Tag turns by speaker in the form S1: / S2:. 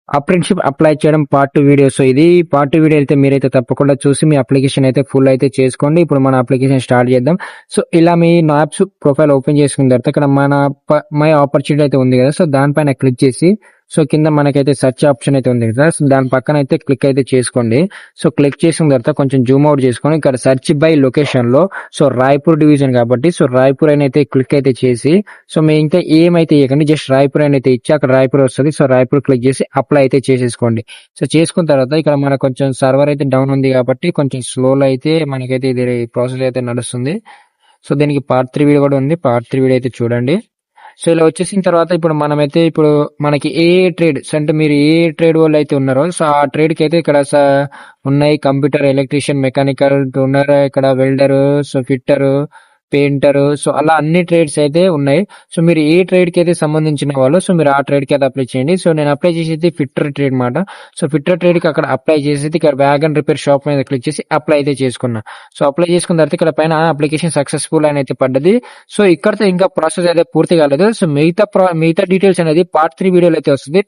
S1: Apprenticeship apply చేయడం part 2 video. So, ఇది part 2 video అయితే మీరైతే తప్పకుండా చూసి మీ అప్లికేషన్ అయితే ఫుల్ అయితే చేసుకోండి. ఇప్పుడు మన అప్లికేషన్ స్టార్ట్ చేద్దాం. సో, ఇలా మీ నాప్స్ ప్రొఫైల్ ఓపెన్ చేసుకున్న తర్వాత ఇక్కడ మన మై ఆపర్చునిటీ అయితే ఉంది కదా! సో, దానిపైన క్లిక్ చేసి సో, కింద మనకైతే సెర్చ్ ఆప్షన్ అయితే ఉంది కదా! సో, దాని పక్కన అయితే క్లిక్ అయితే చేసుకోండి. సో, క్లిక్ చేసిన తర్వాత కొంచెం జూమ్ అవుట్ చేసుకొని ఇక్కడ సెర్చ్ బై లొకేషన్‌లో సో, రాయ్‌పూర్ డివిజన్ కాబట్టి సో, రాయ్‌పూర్ అని అయితే క్లిక్ అయితే చేసి సో, మీ ఇంకా ఏమైతే ఇయ్యకండి. జస్ట్ రాయ్‌పూర్ అని అయితే ఇచ్చి అక్కడ రాయ్‌పూర్ వస్తది. సో, రాయ్‌పూర్ క్లిక్ చేసి అప్లై అయితే చేసేసుకోండి. సో, చేసుకున్న తర్వాత ఇక్కడ మనకు కొంచెం సర్వర్ అయితే డౌన్ ఉంది కాబట్టి కొంచెం స్లోలో అయితే మనకైతే ఇది ప్రాసెస్ అయితే నడుస్తుంది. సో, దీనికి పార్ట్ 3 వీడియో కూడా ఉంది. పార్ట్ 3 వీడియో అయితే చూడండి. సో, ఇలా వచ్చేసిన తర్వాత ఇప్పుడు మనమైతే ఇప్పుడు మనకి ఏ ట్రేడ్స్ అంటే మీరు ఏ ట్రేడ్ వాళ్ళు అయితే ఉన్నారో సో, ఆ ట్రేడ్‌కి అయితే ఇక్కడ ఉన్నాయి. కంప్యూటర్, ఎలక్ట్రీషియన్, మెకానికల్, టూనర్, ఇక్కడ welder, so, fitter, painter so, అలా అన్ని ట్రేడ్స్ అయితే ఉన్నాయి. సో, మీరు ఏ ట్రేడ్‌కి అయితే సంబంధించిన వాళ్ళు సో, మీరు ఆ ట్రేడ్‌కి అయితే అప్లై చేయండి. సో, నేను అప్లై చేసేది ఫిట్టర్ ట్రేడ్ మాట. సో, ఫిట్టర్ ట్రేడ్‌కి అక్కడ అప్లై చేసేది ఇక్కడ వ్యాగన్ రిపేర్ షాప్ మీద క్లిక్ చేసి అప్లై అయితే చేసుకున్నా. సో, అప్లై చేసుకున్న తర్వాత ఇక్కడ పైన అప్లికేషన్ సక్సెస్‌ఫుల్ అని అయితే పడ్డది. సో, ఇక్కడితో ఇంకా ప్రాసెస్ అయితే పూర్తి కాలేదు. సో, మిగతా డీటెయిల్స్ అనేది పార్ట్ 3 వీడియోలో అయితే వస్తది.